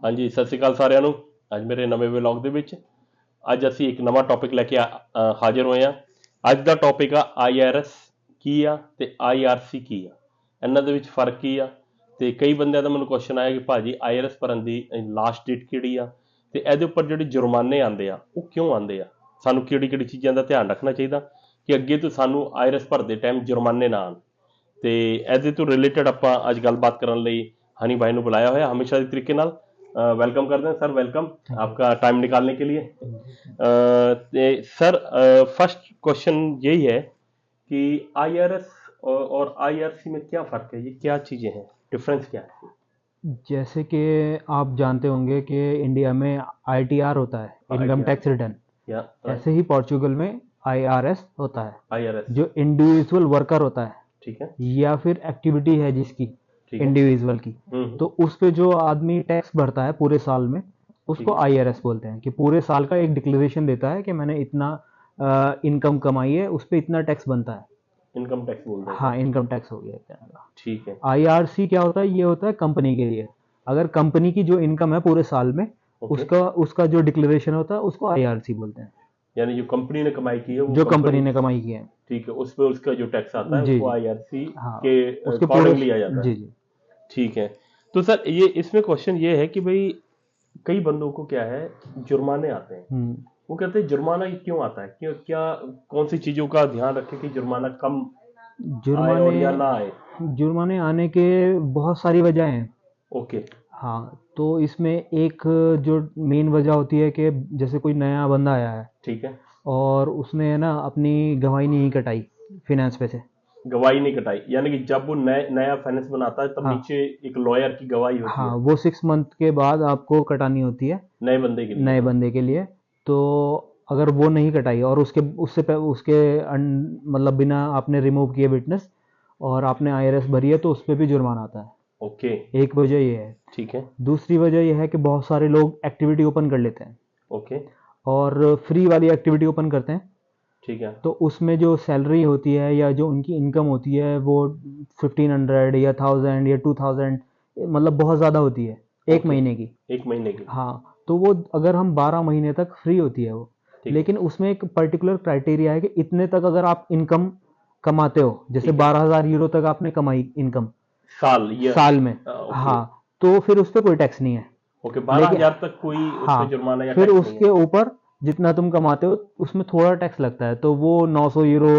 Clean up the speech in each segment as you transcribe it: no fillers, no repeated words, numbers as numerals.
ਹਾਂਜੀ, ਸਤਿ ਸ਼੍ਰੀ ਅਕਾਲ ਸਾਰਿਆਂ ਨੂੰ। ਅੱਜ ਮੇਰੇ ਨਵੇਂ ਵਲੌਗ ਦੇ ਵਿੱਚ ਅੱਜ ਅਸੀਂ ਇੱਕ ਨਵਾਂ ਟੌਪਿਕ ਲੈ ਕੇ ਹਾਜ਼ਰ ਹੋਏ ਹਾਂ। ਅੱਜ ਦਾ ਟੌਪਿਕ ਆ IRS ਕੀ ਆ ਤੇ IRC ਕੀ ਆ, ਇਹਨਾਂ ਦੇ ਵਿੱਚ ਫਰਕ ਕੀ ਆ। ਤੇ ਕਈ ਬੰਦਿਆਂ ਦਾ ਮੈਨੂੰ ਕੁਐਸਚਨ ਆਇਆ ਕਿ ਭਾਜੀ IRS ਭਰਨ ਦੀ ਲਾਸਟ ਡੇਟ ਕਿਹੜੀ ਆ, ਤੇ ਇਹਦੇ ਉੱਪਰ ਜਿਹੜੇ ਜੁਰਮਾਨੇ ਆਉਂਦੇ ਆ ਉਹ ਕਿਉਂ ਆਉਂਦੇ ਆ, ਸਾਨੂੰ ਕਿਹੜੀ ਕਿਹੜੀ ਚੀਜ਼ਾਂ ਦਾ ਧਿਆਨ ਰੱਖਣਾ ਚਾਹੀਦਾ ਕਿ ਅੱਗੇ ਤੋਂ ਸਾਨੂੰ IRS ਭਰਦੇ ਟਾਈਮ ਜੁਰਮਾਨੇ ਨਾ ਆਉਣ। ਤੇ ਇਹਦੇ ਤੋਂ ਰਿਲੇਟਡ ਆਪਾਂ ਅੱਜ ਗੱਲਬਾਤ ਕਰਨ ਲਈ हनी भाई ने बुलाया हुआ है हमेशा इस तरीके नाल। वेलकम करते हैं सर, वेलकम आपका टाइम निकालने के लिए। सर फर्स्ट क्वेश्चन यही है कि IRS और IRC में क्या फ़र्क है, ये क्या चीज़ें हैं, डिफरेंस क्या है? जैसे कि आप जानते होंगे कि इंडिया में ITR होता है, इनकम टैक्स रिटर्न, ऐसे ही पोर्चुगल में IRS होता है, IRS जो इंडिविजुअल वर्कर होता है, ठीक है, या फिर एक्टिविटी है जिसकी इंडिविजुअल की, तो उस पे जो आदमी टैक्स भरता है पूरे साल में, उसको IRS बोलते हैं। कि पूरे साल का एक डिक्लेरेशन देता है कि मैंने इतना इनकम कमाई है, उस पे इतना टैक्स बनता है, इनकम टैक्स बोलते हैं। हाँ, इनकम टैक्स हो गया। ठीक है। IRC क्या होता है? ये होता है कंपनी के लिए। अगर कंपनी की जो इनकम है पूरे साल में, उसका जो डिक्लेरेशन होता है उसको IRC बोलते हैं। यानी जो कंपनी ने कमाई की है, वो जो कंपनी ने कमाई की है, ठीक है, उस पे उसका जो टैक्स आता है वो IRC हाँ, के अकॉर्डिंग लिया जाता है। जी जी, ठीक है। तो सर ये इसमें क्वेश्चन ये है कि भाई कई बंदों को क्या है, जुर्माने आते हैं, वो कहते हैं जुर्माना क्यों आता है, क्यों, क्या कौन सी चीजों का ध्यान रखें कि जुर्माना कम आए और या ना आए? जुर्माने आने के बहुत सारी वजह हैं। ओके, हाँ, तो इसमें एक जो मेन वजह होती है कि जैसे कोई नया बंदा आया है, ठीक है, और उसने ना अपनी गवाही नहीं कटाई फिनेंस पे से, गवाही नहीं कटाई, यानी कि जब वो नया फाइनेंस बनाता है तब हाँ, नीचे एक लॉयर की गवाही होती हाँ, है, वो 6 मंथ के बाद आपको कटानी होती है नए बंदे के लिए। नए बंदे के लिए। तो अगर वो नहीं कटाई और उसके मतलब बिना आपने रिमूव किए विटनेस और आपने IRS भरी है, तो उस पर भी जुर्माना आता है। ओके, एक वजह ये है। ठीक है। दूसरी वजह यह है कि बहुत सारे लोग एक्टिविटी ओपन कर लेते हैं, ओके, और फ्री वाली एक्टिविटी ओपन करते हैं, ठीक है, तो उसमें जो सैलरी होती है या जो उनकी इनकम होती है वो 1500 या 1000 या 2000, मतलब बहुत ज़्यादा होती है एक महीने की। एक महीने की, हाँ, तो वो अगर हम 12 महीने तक फ्री होती है वो, लेकिन उसमें एक पर्टिकुलर क्राइटेरिया है कि इतने तक अगर आप इनकम कमाते हो, जैसे 12,000 यूरो तक आपने कमाई इनकम साल में, हाँ, तो फिर उस पर कोई टैक्स नहीं है। ओके, 12,000 तक कोई हाँ, जुर्माना या फिर टैक्स उसके ऊपर जितना तुम कमाते हो उसमें थोड़ा टैक्स लगता है, तो वो 900 यूरो,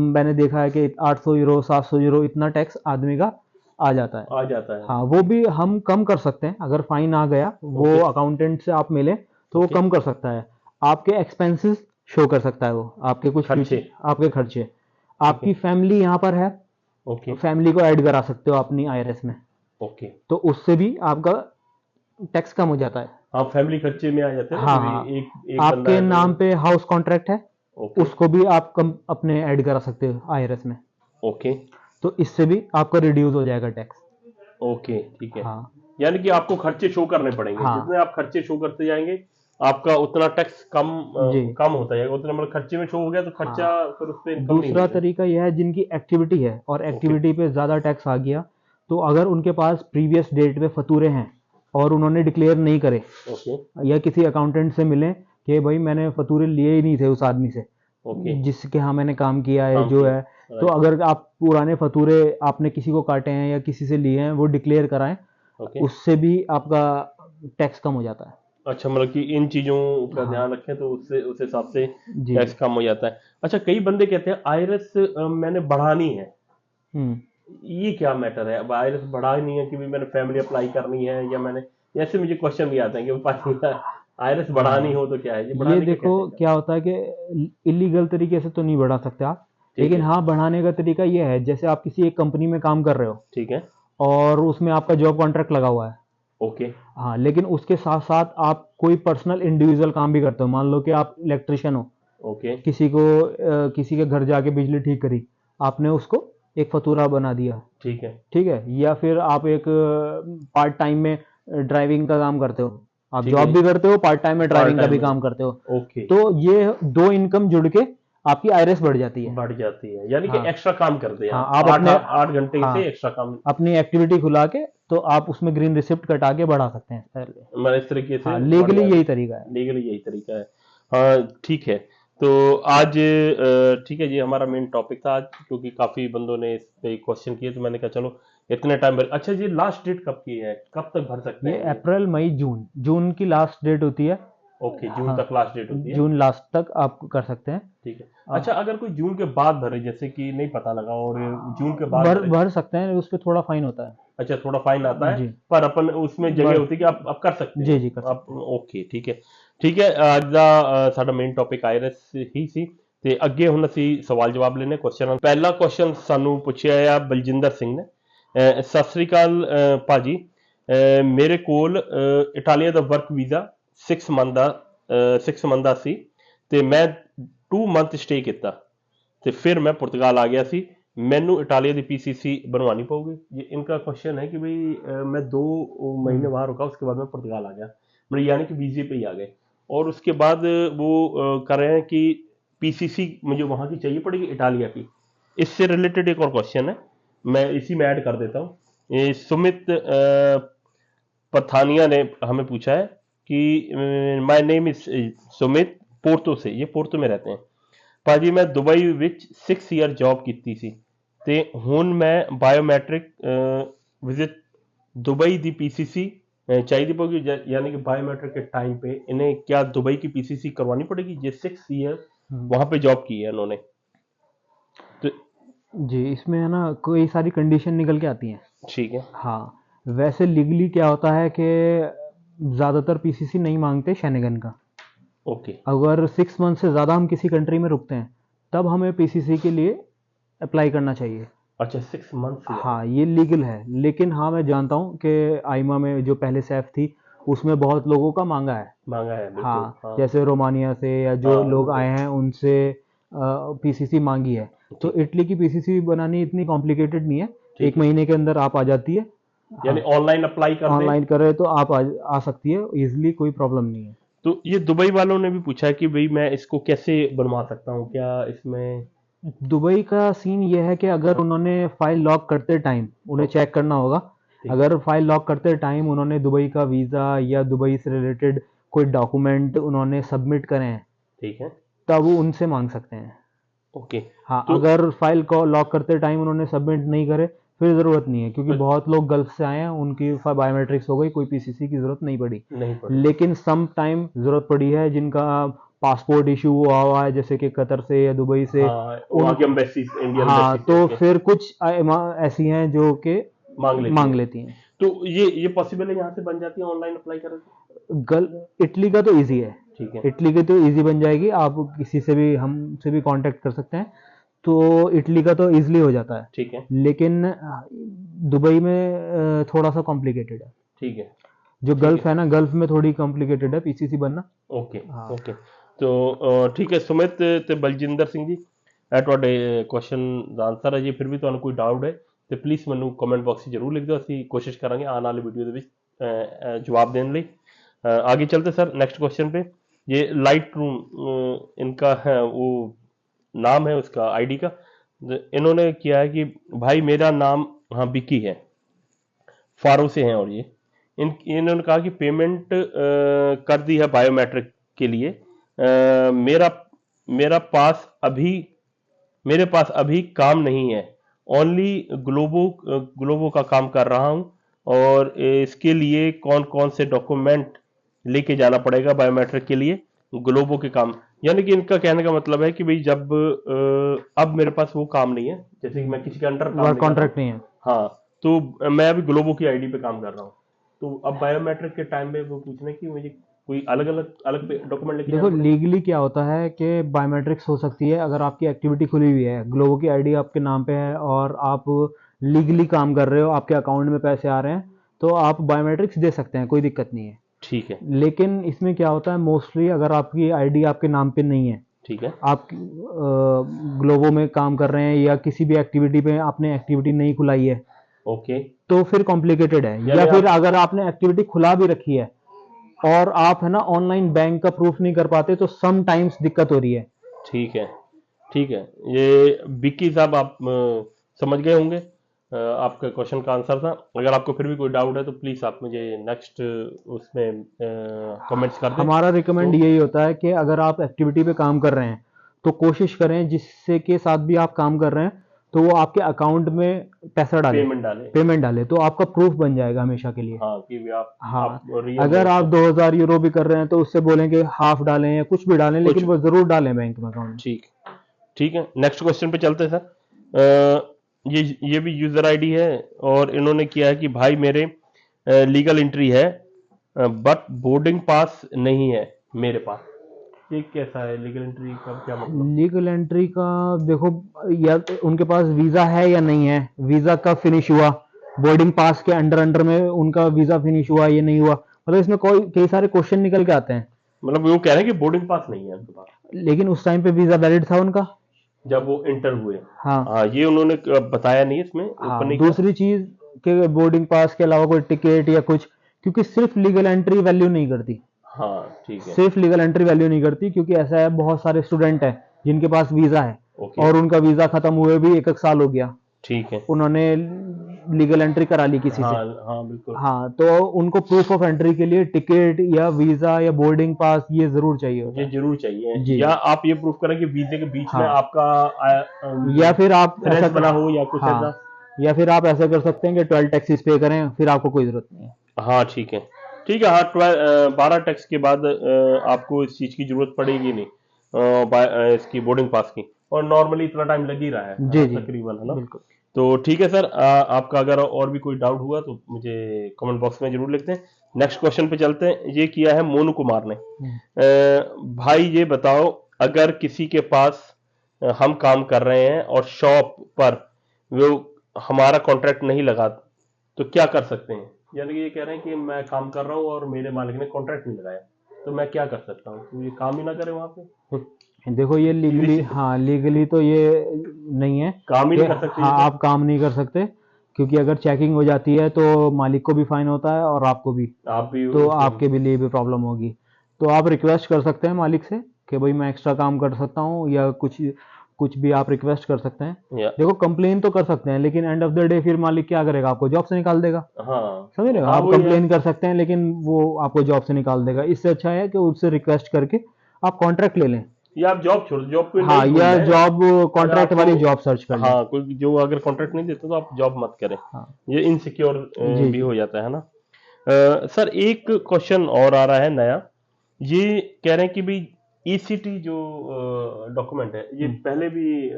मैंने देखा है कि 800 यूरो 700 यूरो इतना टैक्स आदमी का आ जाता है। हाँ, वो भी हम कम कर सकते हैं अगर फाइन आ गया, वो अकाउंटेंट से आप मिले तो वो कम कर सकता है। आपके एक्सपेंसेस शो कर सकता है, वो आपके कुछ आपके खर्चे, आपकी फैमिली यहाँ पर है, फैमिली को ऐड करा सकते हो अपनी IRS में, तो उससे भी आपका टैक्स कम हो जाता है। आप फैमिली खर्चे में आ जाते हैं। हाँ, एक आपके नाम पे हाउस कॉन्ट्रैक्ट है, उसको भी आप कम अपने ऐड करा सकते हो IRS में। ओके, तो इससे भी आपका रिड्यूस हो जाएगा टैक्स। ओके, ठीक है। हाँ, यानी कि आपको खर्चे शो करने पड़ेंगे। हाँ, जितने आप खर्चे शो करते जाएंगे आपका उतना टैक्स कम होता जाएगा, उतना मतलब खर्चे में शो हो गया तो खर्चा, हाँ, फिर उस पे दूसरा तरीका यह है जिनकी एक्टिविटी है और एक्टिविटी पे ज्यादा टैक्स आ गया, तो अगर उनके पास प्रीवियस डेट पे फतूरे हैं और उन्होंने डिक्लेयर नहीं करे, या किसी अकाउंटेंट से मिले कि भाई मैंने फतूरे लिए ही नहीं थे उस आदमी से जिसके यहाँ मैंने काम किया है, जो है, तो अगर आप पुराने फतूरे आपने किसी को काटे हैं या किसी से लिए हैं, वो डिक्लेयर कराएं, उससे भी आपका टैक्स कम हो जाता है। अच्छा, मतलब कि इन चीजों का ध्यान रखें तो उससे उस हिसाब से टैक्स कम हो जाता है। अच्छा, कई बंदे कहते हैं IRS मैंने बढ़ानी है, ये क्या मैटर है? अब IRS बढ़ानी है कि भी मैंने फैमिली अप्लाई करनी है, या मैंने, ऐसे मुझे क्वेश्चन भी आते हैं कि IRS बढ़ानी हो तो क्या है ये देखो क्या होता है कि इलीगल तरीके से तो नहीं बढ़ा सकते आप, लेकिन हाँ, बढ़ाने का तरीका ये है, जैसे आप किसी एक कंपनी में काम कर रहे हो, ठीक है, और उसमें आपका जॉब कॉन्ट्रैक्ट लगा हुआ है, ओके, हाँ, लेकिन उसके साथ साथ आप कोई पर्सनल इंडिविजुअल काम भी करते हो। मान लो कि आप इलेक्ट्रिशियन हो, ओके, किसी के घर जाके बिजली ठीक करी, आपने उसको एक फतूरा बना दिया, ठीक है, या फिर आप एक पार्ट टाइम में ड्राइविंग का काम करते हो, आप जॉब भी करते हो, पार्ट टाइम में ड्राइविंग का भी काम करते हो, तो ये दो इनकम जुड़ के आपकी IRS बढ़ जाती है, यानी कि एक्स्ट्रा काम करते हैं, आप अपने 8 घंटे से एक्स्ट्रा काम, अपनी एक्टिविटी खुला के तो आप उसमें ग्रीन रिसिप्ट कटा के बढ़ा सकते हैं पहले। मतलब इस तरीके से हाँ, लीगली यही तरीका है। लीगली यही तरीका है। हाँ ठीक है। तो आज ठीक है, ये हमारा मेन टॉपिक था आज, क्योंकि काफी बंदों ने इस पे क्वेश्चन किए, तो मैंने कहा चलो इतने टाइम भर। अच्छा, ये लास्ट डेट कब की है, कब तक भर सकते ये हैं ये? अप्रैल मई जून, जून की लास्ट डेट होती है। ओके, जून हाँ, तक लास्ट डेट होती है। जून लास्ट तक आप कर सकते हैं। ठीक है। अच्छा, अगर कोई जून के बाद भरे, जैसे कि नहीं पता लगा और जून के बाद भर भरे। भर सकते हैं, उस पर थोड़ा फाइन होता है। अच्छा, थोड़ा फाइन आता है, जी। पर अपन उसमें जगह भर होती है कि आप कर सकते जी हो जी कर आप। सकते हैं। ओके, ठीक है। ठीक है, ਅੱਜ ਦਾ ਸਾਡਾ ਮੇਨ ਟੌਪਿਕ ਆਇਰਸ ਹੀ ਸੀ, ਤੇ ਅੱਗੇ ਹੁਣ ਅਸੀਂ ਸਵਾਲ ਜਵਾਬ ਲੈਣੇ ਕੁਐਸਚਨ। ਪਹਿਲਾ ਕੁਐਸਚਨ ਸਾਨੂੰ ਪੁੱਛਿਆ ਆ ਬਲਜਿੰਦਰ ਸਿੰਘ ਨੇ। ਸਤਿ ਸ੍ਰੀ ਅਕਾਲ ਭਾਜੀ, ਮੇਰੇ ਕੋਲ ਇਟਾਲੀਆ ਦਾ ਵਰਕ ਵੀਜ਼ਾ 6 ਮੰਥ ਦਾ ਸੀ, ਤੇ ਮੈਂ 2 ਮੰਥ ਸਟੇ ਕੀਤਾ, ਤੇ फिर मैं पुर्तगाल आ गया सी। मैनू इटालिया की पीसीसी बनवानी पऊगी। ये इनका क्वेश्चन है कि भाई मैं 2 महीने वहां रुका, उसके बाद मैं पुर्तगाल आ गया, मतलब यानी कि वीजे पे ही आ गए, और उसके बाद वो कर रहे हैं कि पीसीसी मुझे वहां की चाहिए पड़ेगी, इटालिया की। इससे रिलेटेड एक और क्वेश्चन है, मैं इसी में ऐड कर देता हूँ। ये सुमित पथानिया ने हमें पूछा है कि my name is Sumit, Porto से, ये पोर्तो में रहते हैं। ਭਾਜੀ ਮੈਂ ਦੁਬਈ ਵਿੱਚ 6 ਈਅਰ ਜੌਬ ਕੀਤੀ ਸੀ, ਤੇ ਹੁਣ ਮੈਂ ਬਾਇਓਮੈਟ੍ਰਿਕ ਵਿਜ਼ਿਟ दुबई दी पीसीसी चाहिए पड़ेगी, यानी कि बायोमेट्रिक के टाइम पे इन्हें क्या दुबई की पीसीसी करवानी पड़ेगी? ये 6 ईयर वहां पे जॉब की है इन्होंने। तो जी, इसमें है ना कोई सारी कंडीशन निकल के आती हैं। ठीक है। हाँ, वैसे लीगली क्या होता है कि ज़्यादातर पीसीसी नहीं मांगते शेंगेन का। ओके। अगर 6 मंथ से ज़्यादा हम किसी कंट्री में रुकते हैं, तब हमें पीसीसी के लिए अप्लाई करना चाहिए। अच्छा, 6 मंथ से? हाँ, ये लीगल है, लेकिन हाँ मैं जानता हूँ कि आइमा में जो पहले सैफ थी, उसमें बहुत लोगों का मांगा है। मांगा है, बिल्कुल। हाँ, हाँ जैसे रोमानिया से या जो हाँ, लोग बिल्कुल। आए हैं उनसे पीसीसी मांगी है। तो ठीक। इटली की पीसीसी बनानी इतनी कॉम्प्लिकेटेड नहीं है, ठीक 1 है। महीने के अंदर आप आ जाती है। यानी हाँ, ऑनलाइन अप्लाई कर दे। ऑनलाइन कर रहे तो आप आ सकती है इजीली, कोई प्रॉब्लम नहीं है। तो ये दुबई वालों ने भी पूछा है कि भाई मैं इसको कैसे बनवा सकता हूँ, क्या इसमें? दुबई का सीन ये है कि अगर उन्होंने फाइल लॉक करते टाइम, उन्हें चेक करना होगा। अगर फाइल लॉक करते टाइम उन्होंने दुबई का वीज़ा या दुबई से रिलेटेड कोई डॉक्यूमेंट उन्होंने सबमिट करे हैं, ठीक है। तब वो उनसे मांग सकते हैं। ओके। हाँ, तो अगर फाइल को लॉक करते टाइम उन्होंने सबमिट नहीं करे, फिर ज़रूरत नहीं है, क्योंकि पर- बहुत लोग गल्फ से आए हैं, उनकी बायोमेट्रिक्स हो गई, कोई पीसीसी की ज़रूरत नहीं पड़ी। नहीं पड़े। लेकिन सम टाइम ज़रूरत पड़ी है जिनका पासपोर्ट इशू हुआ है, जैसे कि कतर से या दुबई से। हाँ, वहाँ की एम्बेसी, इंडियन हाँ, एम्बेसी तो से फिर कुछ ऐसी हैं जो कि मांग लेती हैं। तो ये पॉसिबल है यहाँ से बन जाती है ऑनलाइन अप्लाई करें तो? गल इटली का तो इजी है। ठीक है। इटली की तो इजी बन जाएगी, आप किसी से भी, हमसे भी कांटेक्ट कर सकते हैं, तो इटली का तो इजीली हो जाता है। ठीक है। लेकिन दुबई में थोड़ा सा कॉम्प्लिकेटेड है। ठीक है। जो गल्फ है ना, गल्फ में थोड़ी कॉम्प्लिकेटेड है पीसीसी बनना। ओके। हाँ। ओके। तो ठीक है सुमित ਤੇ ਬਲਜਿੰਦਰ ਸਿੰਘ ਜੀ, ਇਹ ਤੁਹਾਡੇ ਕੁਐਸਚਨ ਦਾ ਆਨਸਰ ਹੈ ਜੀ। ਫਿਰ ਵੀ ਤੁਹਾਨੂੰ ਕੋਈ ਡਾਊਟ ਹੈ ਤੇ ਪਲੀਜ਼ ਮੈਨੂੰ ਕਮੈਂਟ ਬਾਕਸ 'ਚ ਜ਼ਰੂਰ ਲਿਖ ਦਿਓ, ਅਸੀਂ ਕੋਸ਼ਿਸ਼ ਕਰਾਂਗੇ ਆਉਣ ਵਾਲੀ ਵੀਡੀਓ ਦੇ ਵਿੱਚ जवाब देने लिए। आगे चलते सर नेक्स्ट क्वेश्चन पे। ये लाइट रूम इनका है, वो नाम है उसका आईडी का। इन्होंने किया है कि भाई मेरा नाम, हाँ, बिकी है, फारो से हैं, और ये इन्होंने कहा कि पेमेंट कर दी है बायोमेट्रिक के लिए। मेरा मेरा पास अभी मेरे पास अभी काम नहीं है, ओनली ग्लोबो का काम कर रहा हूँ, और इसके लिए कौन कौन से डॉक्यूमेंट लेके जाना पड़ेगा बायोमेट्रिक के लिए? ग्लोबो के काम, यानी कि इनका कहने का मतलब है कि भाई जब अब मेरे पास वो काम नहीं है, जैसे कि मैं किसी के अंडर वर्क कॉन्ट्रैक्ट नहीं है। हाँ, तो मैं अभी ग्लोबो की आईडी पे काम कर रहा हूँ, तो अब बायोमेट्रिक के टाइम में वो पूछने की मुझे कोई अलग अलग डॉक्यूमेंट लेके देखो लीगली क्या होता है कि बायोमेट्रिक्स हो सकती है अगर आपकी एक्टिविटी खुली हुई है, ग्लोबो की आईडी आपके नाम पे है और आप लीगली काम कर रहे हो, आपके अकाउंट में पैसे आ रहे हैं, तो आप बायोमेट्रिक्स दे सकते हैं, कोई दिक्कत नहीं है। ठीक है। लेकिन इसमें क्या होता है, मोस्टली अगर आपकी आईडी आपके नाम पे नहीं है, ठीक है, आप ग्लोबो में काम कर रहे हैं या किसी भी एक्टिविटी पे आपने एक्टिविटी नहीं खुलाई है, ओके, तो फिर कॉम्प्लिकेटेड है। या फिर अगर आपने एक्टिविटी खुला भी रखी है और आप है ना ऑनलाइन बैंक का प्रूफ नहीं कर पाते, तो सम टाइम्स दिक्कत हो रही है। ठीक है। ठीक है, ये बिक्की साहब आप समझ गए होंगे। आपके क्वेश्चन का आंसर था। अगर आपको फिर भी कोई डाउट है तो प्लीज आप मुझे नेक्स्ट उसमें कमेंट्स कर दें। हमारा रिकमेंड यही होता है कि अगर आप एक्टिविटी पे काम कर रहे हैं तो कोशिश करें जिससे के साथ भी आप काम कर रहे हैं तो वो आपके अकाउंट में पैसा डाले, पेमेंट डाले, तो आपका प्रूफ बन जाएगा हमेशा के लिए। हाँ कि भी आप हाँ, real अगर आप हो। 2000 यूरो भी कर रहे हैं तो उससे बोलेंगे हाफ डालें या कुछ भी डालें, लेकिन वो जरूर डालें बैंक में अकाउंट। ठीक ठीक है, नेक्स्ट क्वेश्चन पे चलते हैं सर। ये भी यूजर आईडी है और इन्होंने किया है कि भाई मेरे लीगल एंट्री है बट बोर्डिंग पास नहीं है मेरे पास। ये कैसा है लीगल एंट्री का क्या मतलब? लीगल एंट्री का देखो, या उनके पास वीजा है या नहीं है, वीजा कब फिनिश हुआ, बोर्डिंग पास के अंडर में उनका वीजा फिनिश हुआ ये नहीं हुआ, मतलब इसमें कोई कई सारे क्वेश्चन निकल के आते हैं। मतलब वो कह रहे हैं कि बोर्डिंग पास नहीं है उनके पास, लेकिन उस टाइम पे वीजा वैलिड था उनका जब वो इंटर हुए। हाँ ये उन्होंने बताया नहीं इसमें, हाँ। ऊपर नहीं दूसरी चीज के बोर्डिंग पास के अलावा कोई टिकट या कुछ, क्योंकि सिर्फ लीगल एंट्री वैल्यू नहीं करती। हाँ ठीक है, सिर्फ लीगल एंट्री वैल्यू नहीं करती, क्योंकि ऐसा है बहुत सारे स्टूडेंट हैं जिनके पास वीजा है ओके और उनका वीजा खत्म हुए भी एक साल हो गया, ठीक है, उन्होंने लीगल एंट्री करा ली किसी हाँ से। हाँ बिल्कुल, हाँ, तो उनको प्रूफ ऑफ एंट्री के लिए टिकट या वीजा या बोर्डिंग पास ये जरूर चाहिए होता ये है। जरूर चाहिए, जी। या आप ये प्रूफ करें कि वीजे के बीच में हाँ। आपका या फिर आप फ्रेंड्स ऐसा बना हो या कुछ हाँ, ऐसा। या फिर आप ऐसा कर सकते हैं कि 12 टैक्सेस पे करें, फिर आपको कोई जरूरत नहीं है। हाँ ठीक है ठीक है, हाँ 12 टैक्स के बाद आपको इस चीज की जरूरत पड़ेगी नहीं, इसकी बोर्डिंग पास की, और नॉर्मली इतना टाइम लग ही रहा है जी जी तकरीबन, है ना। बिल्कुल। तो ठीक है सर, आपका अगर और भी कोई डाउट हुआ तो मुझे कमेंट बॉक्स में जरूर लिखते हैं। नेक्स्ट क्वेश्चन पे चलते हैं। ये किया है मोनू कुमार ने। भाई ये बताओ, अगर किसी के पास हम काम कर रहे हैं और शॉप पर वो हमारा कॉन्ट्रैक्ट नहीं लगा तो क्या कर सकते हैं? यानी कि ये कह रहे हैं कि मैं काम कर रहा हूँ और मेरे मालिक ने कॉन्ट्रैक्ट नहीं लगाया, तो मैं क्या कर सकता हूँ? तो ये काम ही ना करे वहां पे। देखो ये लीगली, हाँ लीगली तो ये नहीं है, काम ही नहीं कर सकते। हाँ आप काम नहीं कर सकते, क्योंकि अगर चेकिंग हो जाती है तो मालिक को भी फाइन होता है और आपको भी, आप भी तो आपके भी लिए भी प्रॉब्लम होगी। तो आप रिक्वेस्ट कर सकते हैं मालिक से कि भाई मैं एक्स्ट्रा काम कर सकता हूँ, या कुछ कुछ भी आप रिक्वेस्ट कर सकते हैं। देखो कंप्लेन तो कर सकते हैं, लेकिन एंड ऑफ द डे फिर मालिक क्या करेगा, आपको जॉब से निकाल देगा। हाँ समझ रहे हो, आप कंप्लेन कर सकते हैं लेकिन वो आपको जॉब से निकाल देगा। इससे अच्छा है कि उससे रिक्वेस्ट करके आप कॉन्ट्रैक्ट ले लें, या आप जॉब छोड़, जॉब पे हाँ, या जॉब कॉन्ट्रैक्ट वाली जॉब सर्च कर लें। हाँ, कोई जो अगर कॉन्ट्रैक्ट नहीं देते तो आप जॉब मत करें। हाँ। ये इनसिक्योर भी हो जाता है ना। सर एक क्वेश्चन और आ रहा है नया, ये कह रहे हैं कि भाई ईसीटी जो डॉक्यूमेंट है ये पहले भी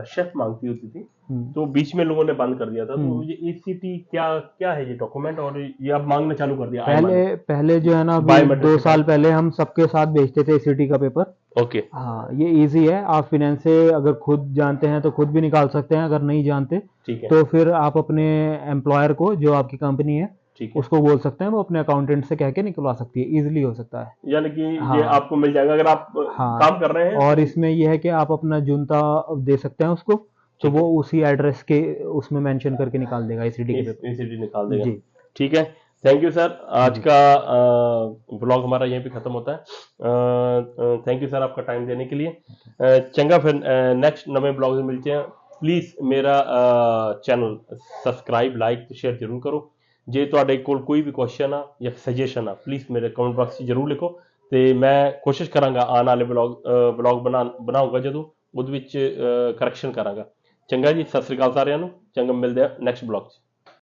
शेफ मांगती होती थी, तो बीच में लोगों ने बंद कर दिया था, तो ये ईसीटी क्या क्या है ये डॉक्यूमेंट, और ये अब मांगना चालू कर दिया? पहले जो है ना, 2 साल पहले हम सबके साथ भेजते थे ईसीटी का पेपर। ओके हाँ, ये इजी है, आप फिनेंस से अगर खुद जानते हैं तो खुद भी निकाल सकते हैं, अगर नहीं जानते तो फिर आप अपने एम्प्लॉयर को, जो आपकी कंपनी है, उसको बोल सकते हैं, वो अपने अकाउंटेंट से कह के निकलवा सकती है, इजीली हो सकता है। यानी कि ये आपको मिल जाएगा अगर आप काम कर रहे हैं। और इसमें यह है कि आप अपना जुनता दे सकते हैं उसको, तो वो उसी एड्रेस के उसमें मेंशन करके निकाल देगा, ईसीटी निकाल देगा। ठीक है, थैंक यू सर। आज का ब्लॉग हमारा यहीं पे खत्म होता है। थैंक यू सर आपका टाइम देने के लिए। चंगा फिर नेक्स्ट नवे ब्लॉग में मिलते हैं। प्लीज़ मेरा चैनल सब्सक्राइब लाइक शेयर जरूर करो। ਜੇ ਤੁਹਾਡੇ ਕੋਲ ਕੋਈ ਵੀ ਕੁਐਸਚਨ ਆ ਜਾਂ ਸਜੈਸ਼ਨ ਆ, ਪਲੀਜ਼ ਮੇਰੇ ਕਮੈਂਟ ਬਾਕਸ 'ਚ ਜ਼ਰੂਰ ਲਿਖੋ, ਤੇ ਮੈਂ ਕੋਸ਼ਿਸ਼ ਕਰਾਂਗਾ ਆਉਣ ਵਾਲੇ ਬਲੌਗ ਬਣਾਉਂਗਾ ਜਦੋਂ ਉਹਦੇ ਵਿੱਚ ਕਰੈਕਸ਼ਨ ਕਰਾਂਗਾ। ਚੰਗਾ ਜੀ, ਸਤਿ ਸ੍ਰੀ ਅਕਾਲ ਸਾਰਿਆਂ ਨੂੰ। ਚੰਗਾ, ਮਿਲਦੇ ਆ ਨੈਕਸਟ ਬਲੌਗ 'ਚ।